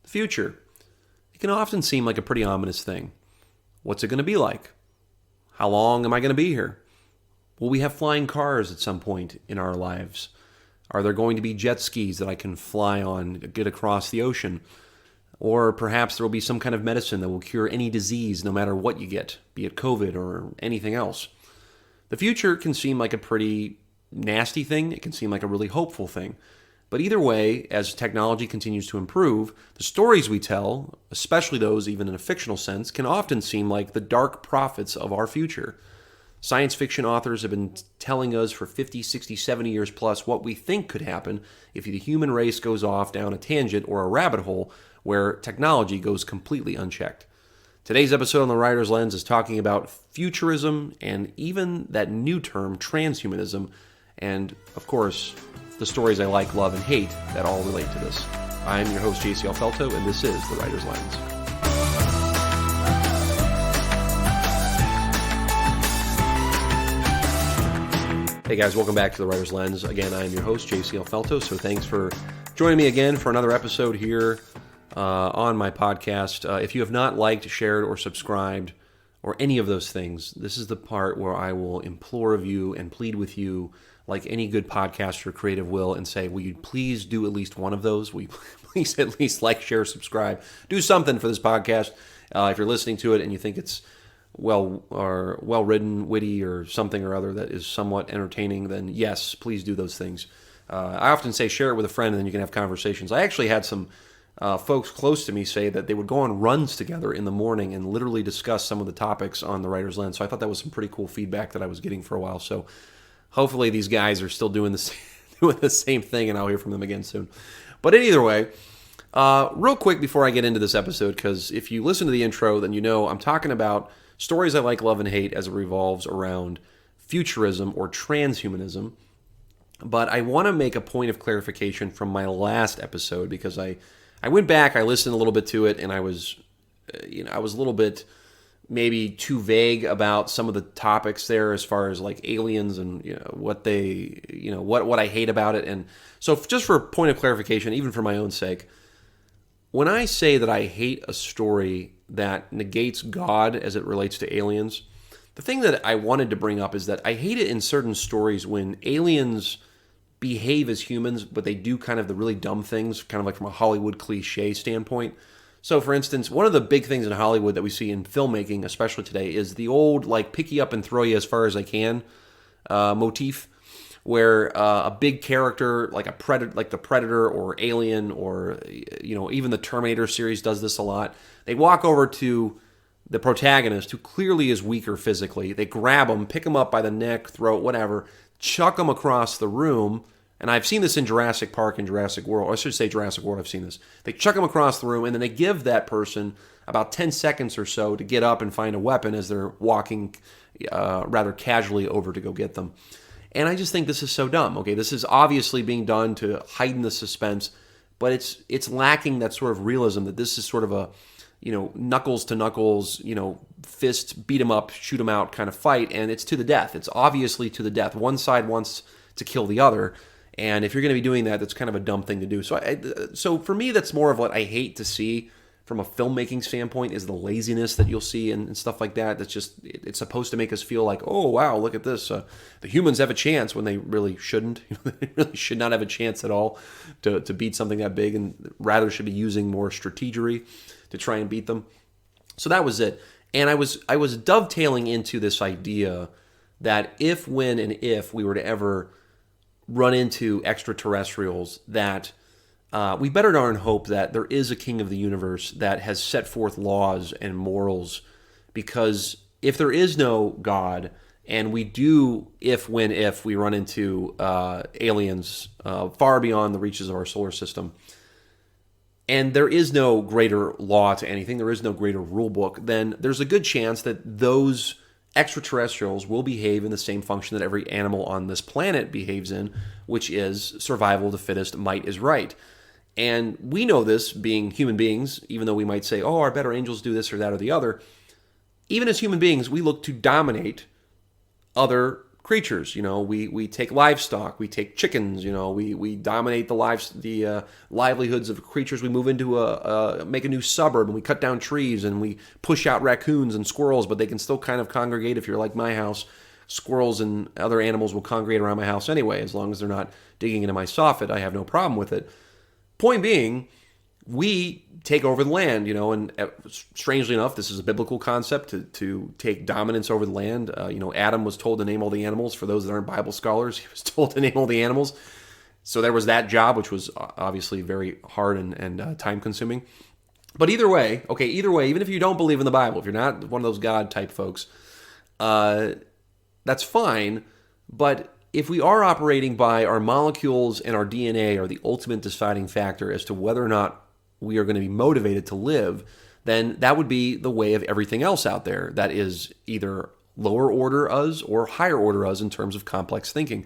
The future. It can often seem like a pretty ominous thing. What's it going to be like? How long am I going to be here? Will we have flying cars at some point in our lives? Are there going to be jet skis that I can fly on, get across the ocean? Or perhaps there will be some kind of medicine that will cure any disease no matter what you get, be it COVID or anything else. The future can seem like a pretty nasty thing. It can seem like a really hopeful thing. But either way, as technology continues to improve, the stories we tell, especially those even in a fictional sense, can often seem like the dark prophets of our future. Science fiction authors have been telling us for 50, 60, 70 years plus what we think could happen if the human race goes off down a tangent or a rabbit hole where technology goes completely unchecked. Today's episode on The Writer's Lens is talking about futurism and even that new term, transhumanism, and, of course, the stories I like, love, and hate that all relate to this. I'm your host, JC Alfelto, and this is The Writer's Lens. Hey guys, welcome back to The Writer's Lens. Again, I am your host, JC Alfelto, so thanks for joining me again for another episode here on my podcast. If you have not liked, shared, or subscribed, or any of those things, this is the part where I will implore of you and plead with you like any good podcaster creative will and say, will you please do at least one of those? Will you please at least like, share, subscribe? Do something for this podcast. If you're listening to it and you think it's well-written, witty, or something or other that is somewhat entertaining, then yes, please do those things. I often say share it with a friend and then you can have conversations. I actually had some folks close to me say that they would go on runs together in the morning and literally discuss some of the topics on The Writer's Lens. So I thought that was some pretty cool feedback that I was getting for a while. So hopefully these guys are still doing the same thing and I'll hear from them again soon. But either way, real quick before I get into this episode, because if you listen to the intro, then you know I'm talking about stories I like, love, and hate as it revolves around futurism or transhumanism. But I want to make a point of clarification from my last episode because I went back, I listened a little bit to it, and I was a little bit maybe too vague about some of the topics there as far as like aliens and what I hate about it. And so just for a point of clarification, even for my own sake, when I say that I hate a story that negates God as it relates to aliens, the thing that I wanted to bring up is that I hate it in certain stories when aliens behave as humans, but they do kind of the really dumb things, kind of like from a Hollywood cliche standpoint. So, for instance, one of the big things in Hollywood that we see in filmmaking, especially today, is the old, like, pick you up and throw you as far as I can motif, where a big character, like the Predator or Alien or, even the Terminator series does this a lot. They walk over to the protagonist, who clearly is weaker physically. They grab him, pick him up by the neck, throat, whatever, chuck him across the room. And I've seen this in Jurassic Park and Jurassic World. Or I should say Jurassic World, I've seen this. They chuck him across the room, and then they give that person about 10 seconds or so to get up and find a weapon as they're walking rather casually over to go get them. And I just think this is so dumb. Okay, this is obviously being done to heighten the suspense, but it's lacking that sort of realism that this is sort of a, knuckles to knuckles, fist, beat 'em up, shoot 'em out kind of fight, and it's to the death. It's obviously to the death. One side wants to kill the other, and if you're going to be doing that, that's kind of a dumb thing to do. So for me, that's more of what I hate to see from a filmmaking standpoint is the laziness that you'll see and stuff like that. That's just, it's supposed to make us feel like, oh, wow, look at this. The humans have a chance when they really shouldn't. They really should not have a chance at all to beat something that big, and rather should be using more strategery to try and beat them. So that was it. And I was dovetailing into this idea that if, when, and if we were to ever run into extraterrestrials, that we better darn hope that there is a king of the universe that has set forth laws and morals, because if there is no God, and we do, if we run into aliens far beyond the reaches of our solar system, and there is no greater law to anything, there is no greater rule book, then there's a good chance that those extraterrestrials will behave in the same function that every animal on this planet behaves in, which is survival of the fittest, might is right. And we know this, being human beings, even though we might say, oh, our better angels do this or that or the other. Even as human beings, we look to dominate other creatures. We take livestock, we take chickens. We dominate the livelihoods of creatures. We move into make a new suburb, and we cut down trees, and we push out raccoons and squirrels, but they can still kind of congregate. If you're like my house, squirrels and other animals will congregate around my house anyway, as long as they're not digging into my soffit. I have no problem with it. Point being, we take over the land, and strangely enough, this is a biblical concept to take dominance over the land. Adam was told to name all the animals. For those that aren't Bible scholars, he was told to name all the animals. So there was that job, which was obviously very hard and time-consuming. But either way, even if you don't believe in the Bible, if you're not one of those God-type folks, that's fine. But if we are operating by our molecules and our DNA are the ultimate deciding factor as to whether or not we are going to be motivated to live, then that would be the way of everything else out there that is either lower order us or higher order us in terms of complex thinking.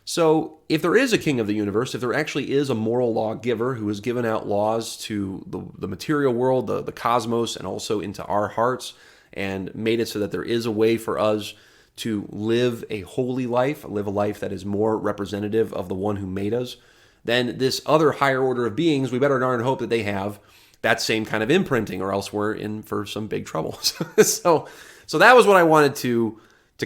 So if there is a king of the universe, if there actually is a moral lawgiver who has given out laws to the material world, the cosmos, and also into our hearts, and made it so that there is a way for us to live a holy life, live a life that is more representative of the one who made us, then this other higher order of beings, we better darn hope that they have that same kind of imprinting, or else we're in for some big trouble. So that was what I wanted to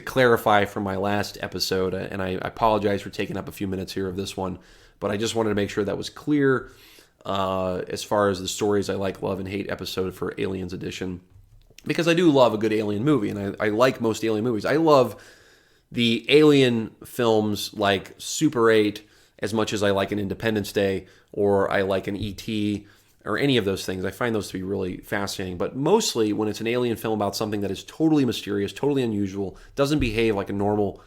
clarify from my last episode, and I apologize for taking up a few minutes here of this one, but I just wanted to make sure that was clear as far as the stories I like, love, and hate episode for Aliens Edition. Because I do love a good alien movie, and I like most alien movies. I love the alien films like Super 8 as much as I like an Independence Day, or I like an E.T., or any of those things. I find those to be really fascinating. But mostly when it's an alien film about something that is totally mysterious, totally unusual, doesn't behave like a normal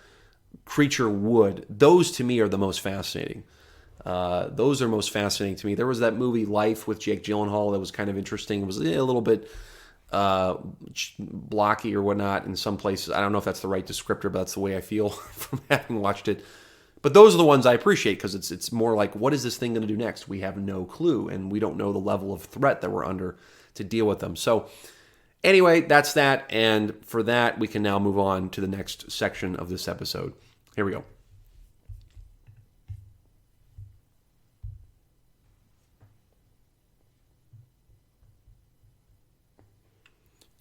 creature would, those to me are the most fascinating. Those are most fascinating to me. There was that movie Life with Jake Gyllenhaal that was kind of interesting. It was a little bit blocky or whatnot in some places. I don't know if that's the right descriptor, but that's the way I feel from having watched it. But those are the ones I appreciate, because it's more like, what is this thing going to do next? We have no clue, and we don't know the level of threat that we're under to deal with them. So anyway, that's that, and for that, we can now move on to the next section of this episode. Here we go.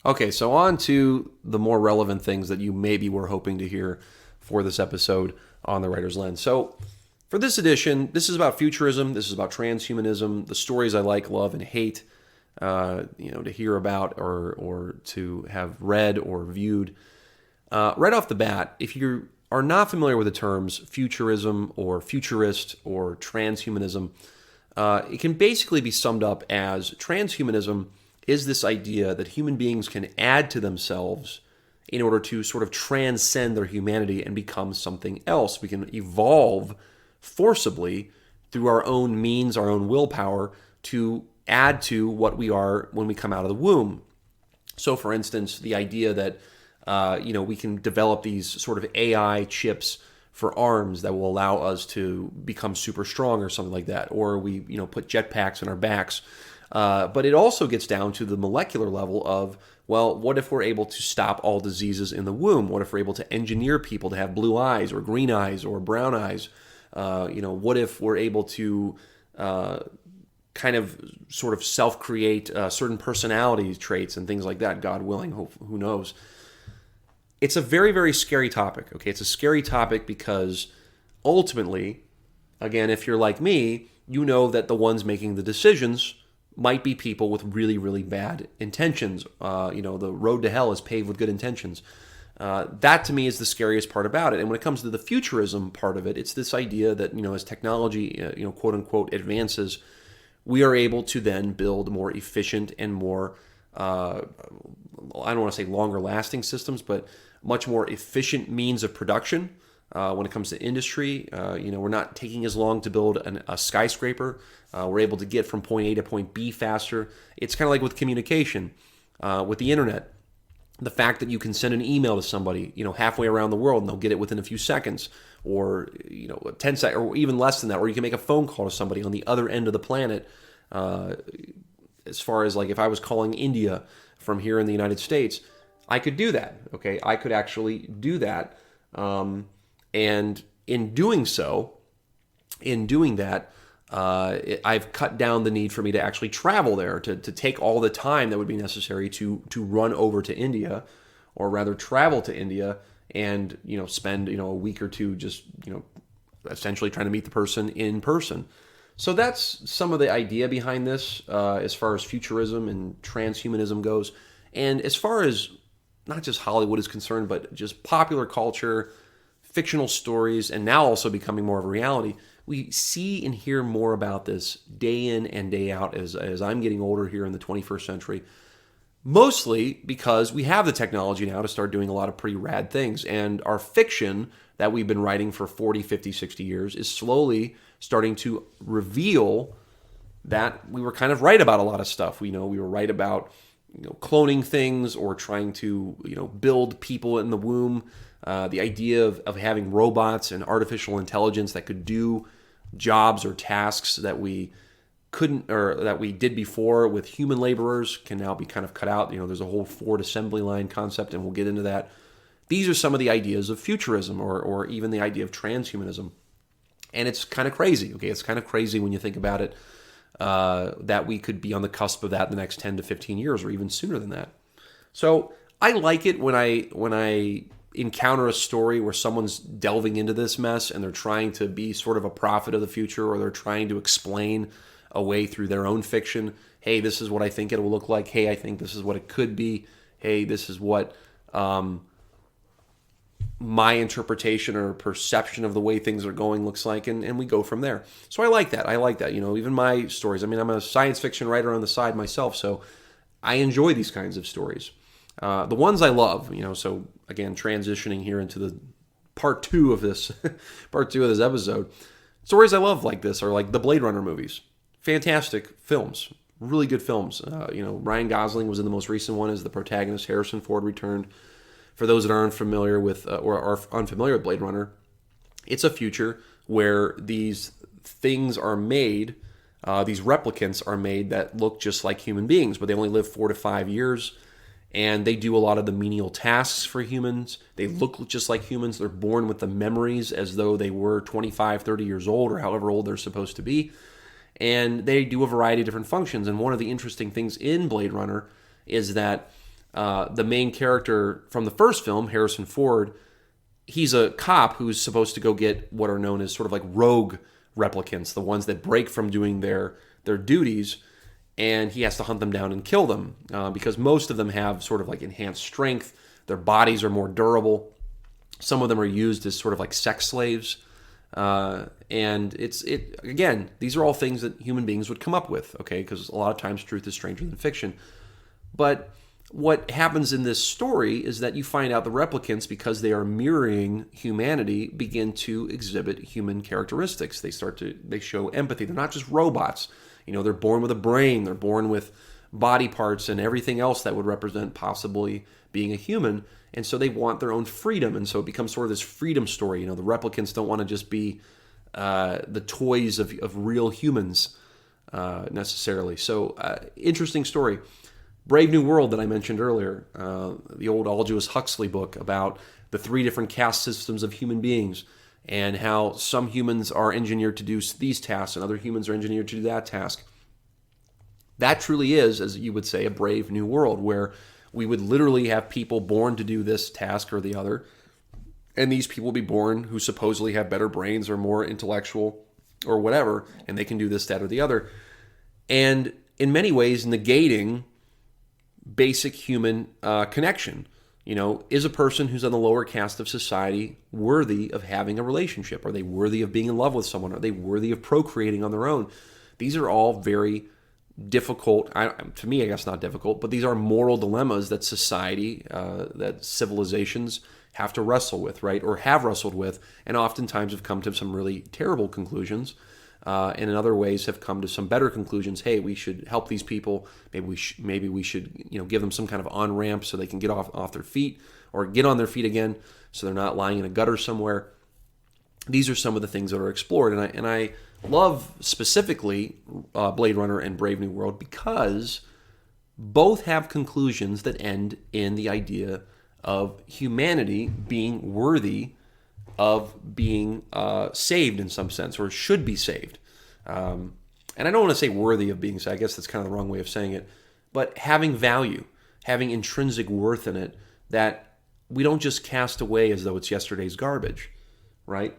Okay, so on to the more relevant things that you maybe were hoping to hear for this episode on The Writer's Lens. So for this edition, this is about futurism, this is about transhumanism, the stories I like, love, and hate, to hear about or to have read or viewed. Right off the bat, if you are not familiar with the terms futurism or futurist or transhumanism, it can basically be summed up as transhumanism is this idea that human beings can add to themselves in order to sort of transcend their humanity and become something else. We can evolve forcibly through our own means, our own willpower, to add to what we are when we come out of the womb. So, for instance, the idea that we can develop these sort of AI chips for arms that will allow us to become super strong or something like that, or we put jetpacks on our backs. But it also gets down to the molecular level of, well, what if we're able to stop all diseases in the womb? What if we're able to engineer people to have blue eyes or green eyes or brown eyes? What if we're able to kind of sort of self-create certain personality traits and things like that, God willing, who knows? It's a very, very scary topic, okay? It's a scary topic because ultimately, again, if you're like me, you know that the ones making the decisions might be people with really, really bad intentions. The road to hell is paved with good intentions. That to me is the scariest part about it. And when it comes to the futurism part of it, it's this idea that, as technology, quote unquote, advances, we are able to then build more efficient and more, I don't want to say longer lasting systems, but much more efficient means of production. When it comes to industry, we're not taking as long to build a skyscraper. We're able to get from point A to point B faster. It's kind of like with communication, with the internet. The fact that you can send an email to somebody, halfway around the world, and they'll get it within a few seconds, or 10 seconds, or even less than that. Or you can make a phone call to somebody on the other end of the planet. As far as like if I was calling India from here in the United States, I could do that. Okay, I could actually do that. And in doing so, in doing that, I've cut down the need for me to actually travel there, to take all the time that would be necessary to run over to India, or rather travel to India and spend a week or two just essentially trying to meet the person in person. So that's some of the idea behind this, as far as futurism and transhumanism goes, and as far as not just Hollywood is concerned, but just popular culture, fictional stories, and now also becoming more of a reality. We see and hear more about this day in and day out as I'm getting older here in the 21st century. Mostly because we have the technology now to start doing a lot of pretty rad things. And our fiction that we've been writing for 40, 50, 60 years is slowly starting to reveal that we were kind of right about a lot of stuff. We were right about cloning things, or trying to build people in the womb. The idea of having robots and artificial intelligence that could do jobs or tasks that we couldn't, or that we did before with human laborers, can now be kind of cut out. There's a whole Ford assembly line concept, and we'll get into that. These are some of the ideas of futurism, or even the idea of transhumanism. And it's kind of crazy, okay? It's kind of crazy when you think about it, that we could be on the cusp of that in the next 10 to 15 years, or even sooner than that. So I like it when I encounter a story where someone's delving into this mess and they're trying to be sort of a prophet of the future, or they're trying to explain a way through their own fiction. Hey, this is what I think it will look like. Hey, I think this is what it could be. Hey, this is what my interpretation or perception of the way things are going looks like, and we go from there. So I like that. Even my stories. I mean, I'm a science fiction writer on the side myself, so I enjoy these kinds of stories. The ones I love, so again, transitioning here into the part two of this episode, stories I love like this are like the Blade Runner movies. Fantastic films, really good films. Ryan Gosling was in the most recent one as the protagonist. Harrison Ford returned. For those that aren't familiar with, or are unfamiliar with Blade Runner, it's a future where these things are made, these replicants are made that look just like human beings, but they only live 4 to 5 years. And they do a lot of the menial tasks for humans. They look just like humans. They're born with the memories as though they were 25, 30 years old, or however old they're supposed to be. And they do a variety of different functions. And one of the interesting things in Blade Runner is that the main character from the first film, Harrison Ford, he's a cop who's supposed to go get what are known as sort of like rogue replicants, the ones that break from doing their duties. And he has to hunt them down and kill them, because most of them have sort of like enhanced strength. Their bodies are more durable. Some of them are used as sort of like sex slaves. And again, these are all things that human beings would come up with, okay? Because a lot of times truth is stranger than fiction. But what happens in this story is that you find out the replicants, because they are mirroring humanity, begin to exhibit human characteristics. They show empathy. They're not just robots. They're born with a brain. They're born with body parts and everything else that would represent possibly being a human. And so they want their own freedom. And so it becomes sort of this freedom story. The replicants don't want to just be the toys of real humans necessarily. So interesting story. Brave New World that I mentioned earlier, the old Aldous Huxley book about the 3 different caste systems of human beings, and how some humans are engineered to do these tasks and other humans are engineered to do that task. That truly is, as you would say, a brave new world, where we would literally have people born to do this task or the other, and these people will be born who supposedly have better brains or more intellectual or whatever, and they can do this, that, or the other. And in many ways, negating basic human connection. Is a person who's on the lower caste of society worthy of having a relationship? Are they worthy of being in love with someone? Are they worthy of procreating on their own? These are all very difficult, to me, I guess not difficult, but these are moral dilemmas that society, that civilizations have to wrestle with, right? Or have wrestled with, and oftentimes have come to some really terrible conclusions. And in other ways have come to some better conclusions. Hey, we should help these people. Maybe we should give them some kind of on-ramp so they can get off their feet, or get on their feet again, so they're not lying in a gutter somewhere. These are some of the things that are explored, and I love specifically Blade Runner and Brave New World, because both have conclusions that end in the idea of humanity being worthy of being saved in some sense, or should be saved. And I don't want to say worthy of being saved. I guess that's kind of the wrong way of saying it. But having value, having intrinsic worth in it that we don't just cast away as though it's yesterday's garbage, right?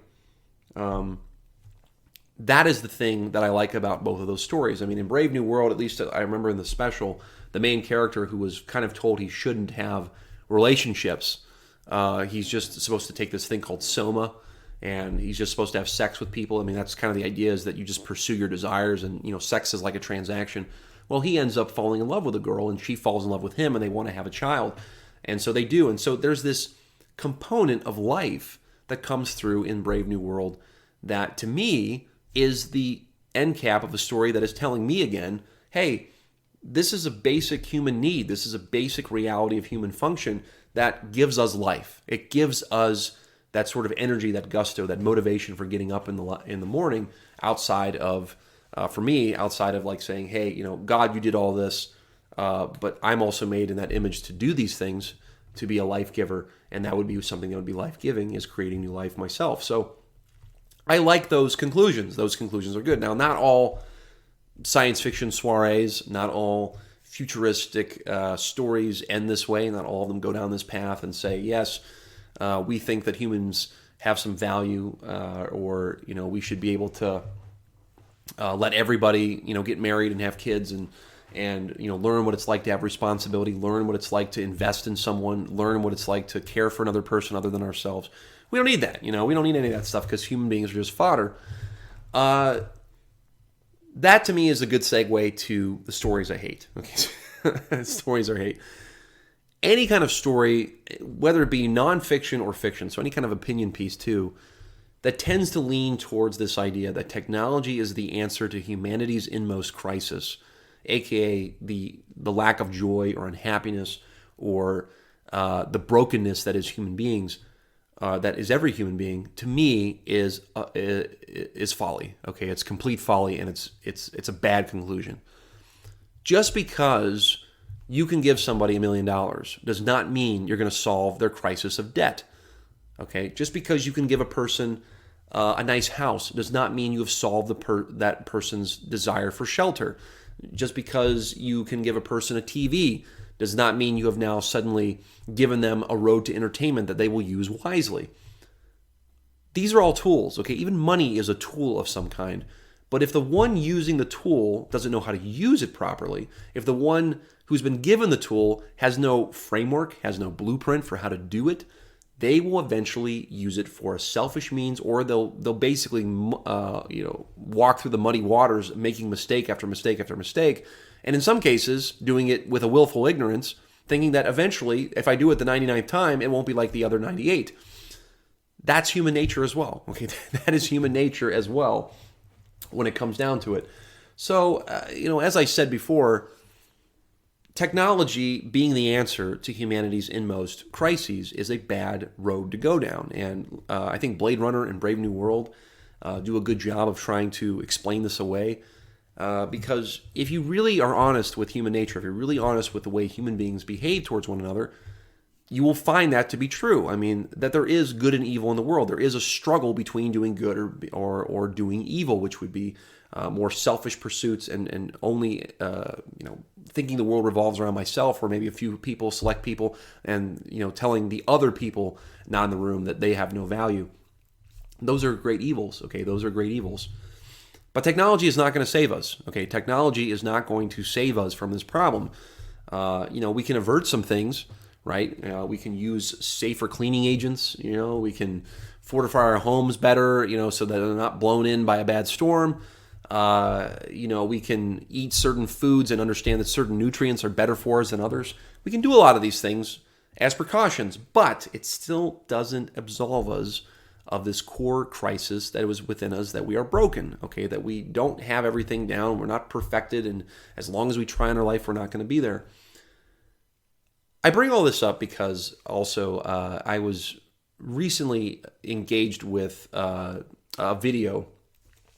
That is the thing that I like about both of those stories. I mean, in Brave New World, at least I remember in the special, the main character who was kind of told he shouldn't have relationships, he's just supposed to take this thing called soma, and he's just supposed to have sex with people. I mean, that's kind of the idea, is that you just pursue your desires, and sex is like a transaction. Well, he ends up falling in love with a girl, and she falls in love with him, and they want to have a child. And so they do. And so there's this component of life that comes through in Brave New World that, to me, is the end cap of a story that is telling me again, hey, this is a basic human need. This is a basic reality of human function that gives us life. It gives us that sort of energy, that gusto, that motivation for getting up in the morning, outside of, for me, outside of like saying, hey, God, you did all this, but I'm also made in that image to do these things, to be a life giver, and that would be something that would be life-giving, is creating new life myself. So I like those conclusions. Those conclusions are good. Now, not all science fiction soirees, not all futuristic stories end this way. Not all of them go down this path and say, yes, we think that humans have some value, or we should be able to let everybody get married and have kids, and learn what it's like to have responsibility, learn what it's like to invest in someone, learn what it's like to care for another person other than ourselves. We don't need that. We don't need any of that stuff, because human beings are just fodder. That to me is a good segue to the stories I hate. Okay, stories I hate. Any kind of story, whether it be nonfiction or fiction, so any kind of opinion piece too, that tends to lean towards this idea that technology is the answer to humanity's inmost crisis, aka the lack of joy or unhappiness, or the brokenness that is human beings, that is every human being, to me is folly. Okay, it's complete folly, and it's a bad conclusion. Just because you can give somebody $1 million does not mean you're going to solve their crisis of debt. Okay, just because you can give a person a nice house does not mean you have solved that person's desire for shelter. Just because you can give a person a TV does not mean you have now suddenly given them a road to entertainment that they will use wisely. These are all tools, okay? Even money is a tool of some kind. But if the one using the tool doesn't know how to use it properly, if the one who's been given the tool has no framework, has no blueprint for how to do it, they will eventually use it for a selfish means, or they'll basically walk through the muddy waters, making mistake after mistake after mistake, and in some cases doing it with a willful ignorance, thinking that eventually, if I do it the 99th time, it won't be like the other 98. That's human nature as well. Okay, that is human nature as well when it comes down to it. So, as I said before, technology being the answer to humanity's inmost crises is a bad road to go down. And I think Blade Runner and Brave New World do a good job of trying to explain this away. Because if you really are honest with human nature, if you're really honest with the way human beings behave towards one another, you will find that to be true. I mean, that there is good and evil in the world. There is a struggle between doing good or doing evil, which would be more selfish pursuits and only thinking the world revolves around myself, or maybe a few people, select people, and telling the other people not in the room that they have no value. Those are great evils. Okay, those are great evils. But technology is not going to save us. Okay, technology is not going to save us from this problem. We can avert some things, right? We can use safer cleaning agents. We can fortify our homes better, so that they're not blown in by a bad storm. We can eat certain foods and understand that certain nutrients are better for us than others. We can do a lot of these things as precautions, but it still doesn't absolve us of this core crisis that was within us, that we are broken, okay, that we don't have everything down, we're not perfected, and as long as we try in our life, we're not going to be there. I bring all this up because also I was recently engaged with a video,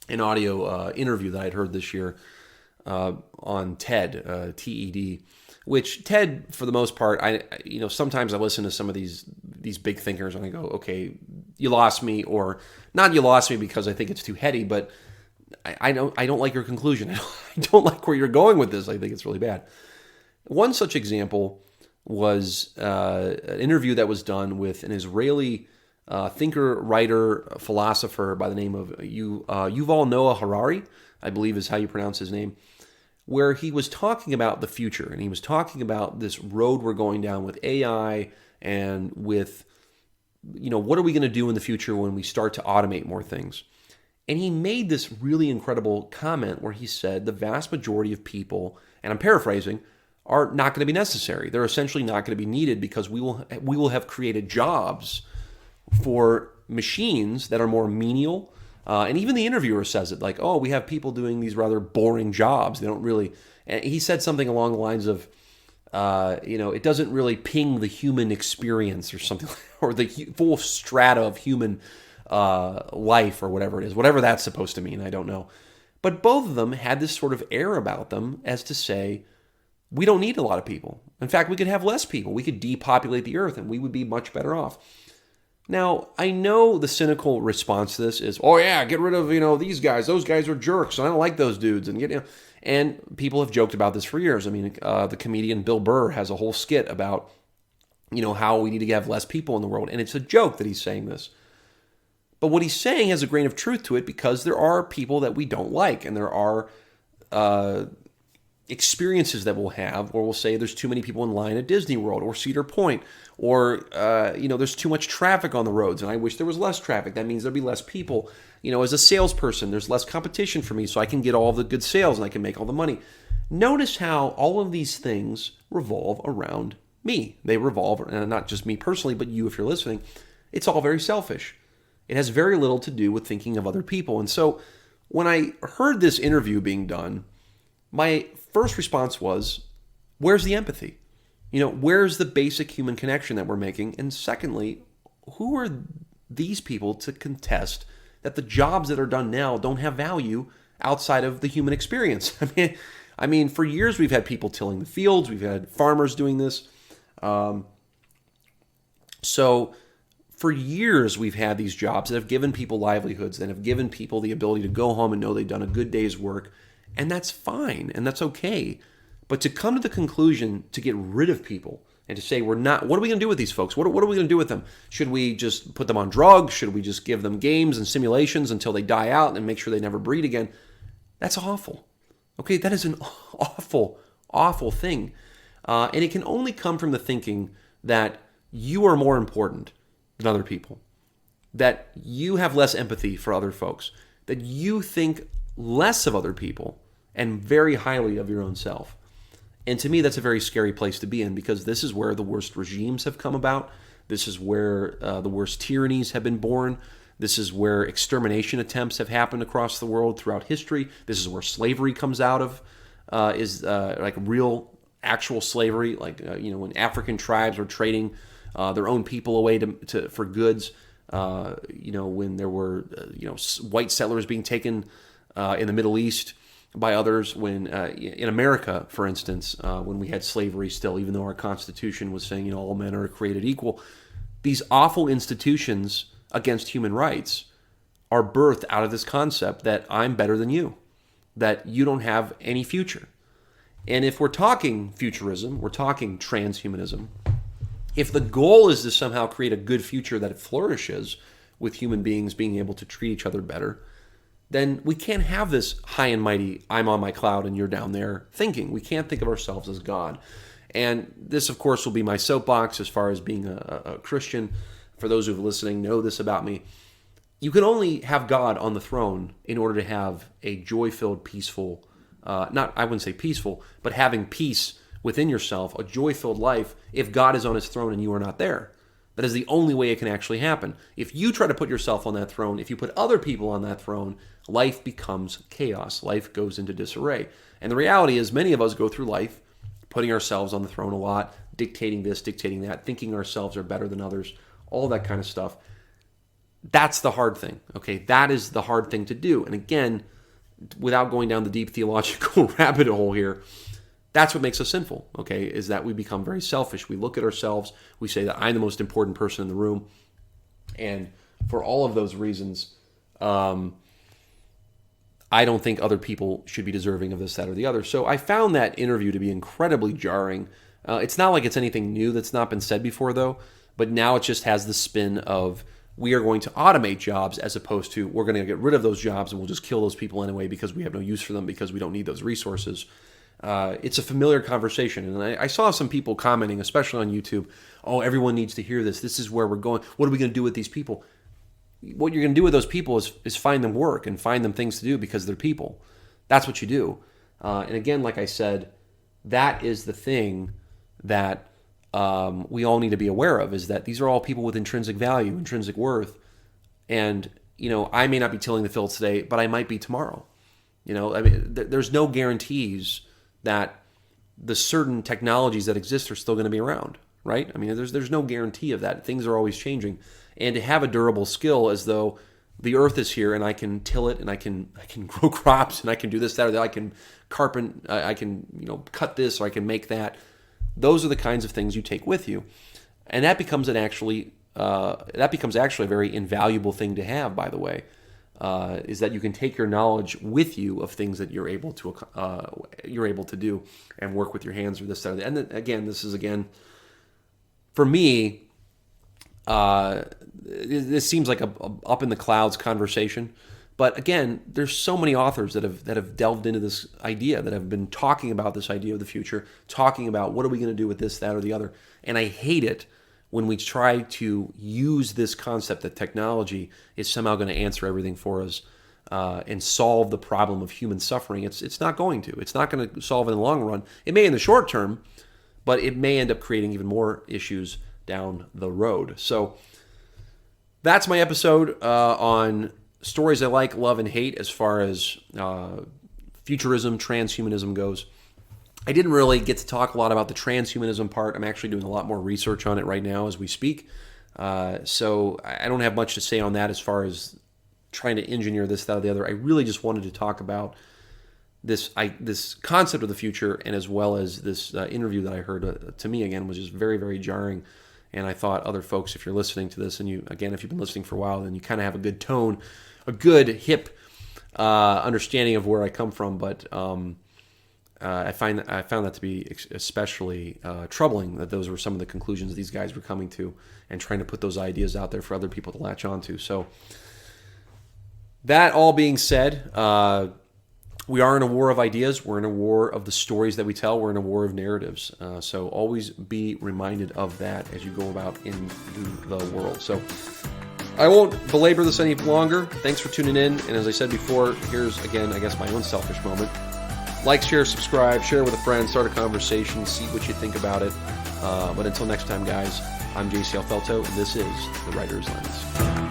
an audio interview that I'd heard this year on TED, TED, which TED, for the most part, sometimes I listen to some of these big thinkers and I go, okay, you lost me, or not you lost me because I think it's too heady, but I don't like your conclusion. I don't like where you're going with this. I think it's really bad. One such example was an interview that was done with an Israeli thinker, writer, philosopher by the name of Yuval Noah Harari, I believe is how you pronounce his name, where he was talking about the future, and he was talking about this road we're going down with AI and with, what are we going to do in the future when we start to automate more things? And he made this really incredible comment where he said the vast majority of people, and I'm paraphrasing, are not going to be necessary. They're essentially not going to be needed because we will have created jobs for machines that are more menial. And even the interviewer says it, like, oh, we have people doing these rather boring jobs. They don't really. And he said something along the lines of, it doesn't really ping the human experience or something, or the full strata of human life or whatever it is, whatever that's supposed to mean. I don't know. But both of them had this sort of air about them as to say, we don't need a lot of people. In fact, we could have less people. We could depopulate the earth and we would be much better off. Now, I know the cynical response to this is, oh yeah, get rid of, these guys. Those guys are jerks and I don't like those dudes. And people have joked about this for years. I mean, the comedian Bill Burr has a whole skit about, how we need to have less people in the world. And it's a joke that he's saying this. But what he's saying has a grain of truth to it because there are people that we don't like, and there are experiences that we'll have where we'll say there's too many people in line at Disney World or Cedar Point, or there's too much traffic on the roads and I wish there was less traffic. That means there'll be less people. As a salesperson, there's less competition for me, so I can get all the good sales and I can make all the money. Notice how all of these things revolve around me. They revolve, and not just me personally, but you if you're listening. It's all very selfish. It has very little to do with thinking of other people. And so when I heard this interview being done, my first response was, where's the empathy? Where's the basic human connection that we're making? And secondly, who are these people to contest that the jobs that are done now don't have value outside of the human experience? I mean, for years we've had people tilling the fields. We've had farmers doing this. So for years we've had these jobs that have given people livelihoods, that have given people the ability to go home and know they've done a good day's work. And that's fine, and that's okay. But to come to the conclusion to get rid of people and to say what are we going to do with these folks? What are we going to do with them? Should we just put them on drugs? Should we just give them games and simulations until they die out and make sure they never breed again? That's awful. Okay, that is an awful, awful thing. And it can only come from the thinking that you are more important than other people, that you have less empathy for other folks, that you think less of other people and very highly of your own self. And to me, that's a very scary place to be in, because this is where the worst regimes have come about. This is where the worst tyrannies have been born. This is where extermination attempts have happened across the world throughout history. This is where slavery comes out of, like real, actual slavery, like when African tribes were trading their own people away for goods. When there were white settlers being taken in the Middle East by others, when in America, for instance, when we had slavery still, even though our Constitution was saying all men are created equal, these awful institutions against human rights are birthed out of this concept that I'm better than you, that you don't have any future. And if we're talking futurism, we're talking transhumanism, if the goal is to somehow create a good future that flourishes with human beings being able to treat each other better, then we can't have this high and mighty, I'm on my cloud and you're down there thinking. We can't think of ourselves as God. And this, of course, will be my soapbox as far as being a Christian. For those who are listening, know this about me. You can only have God on the throne in order to have a joy-filled, peaceful, I wouldn't say peaceful, but having peace within yourself, a joy-filled life, if God is on his throne and you are not there. That is the only way it can actually happen. If you try to put yourself on that throne, if you put other people on that throne, life becomes chaos. Life goes into disarray. And the reality is many of us go through life putting ourselves on the throne a lot, dictating this, dictating that, thinking ourselves are better than others, all that kind of stuff. That's the hard thing, okay? That is the hard thing to do. And again, without going down the deep theological rabbit hole here, that's what makes us sinful, okay, is that we become very selfish. We look at ourselves, we say that I'm the most important person in the room, and for all of those reasons, I don't think other people should be deserving of this, that, or the other. So I found that interview to be incredibly jarring. It's not like it's anything new that's not been said before, though, but now it just has the spin of we are going to automate jobs as opposed to we're going to get rid of those jobs and we'll just kill those people anyway because we have no use for them because we don't need those resources. It's a familiar conversation. And I saw some people commenting, especially on YouTube, oh, everyone needs to hear this. This is where we're going. What are we going to do with these people? What you're going to do with those people is find them work and find them things to do because they're people. That's what you do. And again, like I said, that is the thing that we all need to be aware of, is that these are all people with intrinsic value, intrinsic worth. And, I may not be tilling the field today, but I might be tomorrow. There's no guarantees that the certain technologies that exist are still going to be around, right? There's no guarantee of that. Things are always changing. And to have a durable skill as though the earth is here and I can till it and I can grow crops and I can do this, that, or that, I can carpent, I can, cut this or I can make that. Those are the kinds of things you take with you. And that becomes actually a very invaluable thing to have, by the way, is that you can take your knowledge with you of things that you're able to do and work with your hands or this, that, or that. And then, again, this is, for me, this seems like a up in the clouds conversation. But again, there's so many authors that have delved into this idea, that have been talking about this idea of the future, talking about what are we going to do with this, that, or the other. And I hate it when we try to use this concept that technology is somehow going to answer everything for us and solve the problem of human suffering. It's not going to. It's not going to solve it in the long run. It may in the short term, but it may end up creating even more issues down the road. So that's my episode on stories I like, love, and hate as far as futurism, transhumanism goes. I didn't really get to talk a lot about the transhumanism part. I'm actually doing a lot more research on it right now as we speak. So I don't have much to say on that as far as trying to engineer this, that, or the other. I really just wanted to talk about this concept of the future, and as well as this interview that I heard, to me, again, was just very, very jarring. And I thought other folks, if you're listening to this, and if you've been listening for a while, then you kind of have a good tone, a good hip understanding of where I come from. But I found that to be especially troubling, that those were some of the conclusions these guys were coming to, and trying to put those ideas out there for other people to latch onto. So that all being said, we are in a war of ideas. We're in a war of the stories that we tell. We're in a war of narratives. So always be reminded of that as you go about in the world. So I won't belabor this any longer. Thanks for tuning in. And as I said before, here's, again, I guess my own selfish moment. Like, share, subscribe, share with a friend, start a conversation, see what you think about it. But until next time, guys, I'm JC Alfelto, and this is The Writer's Lens.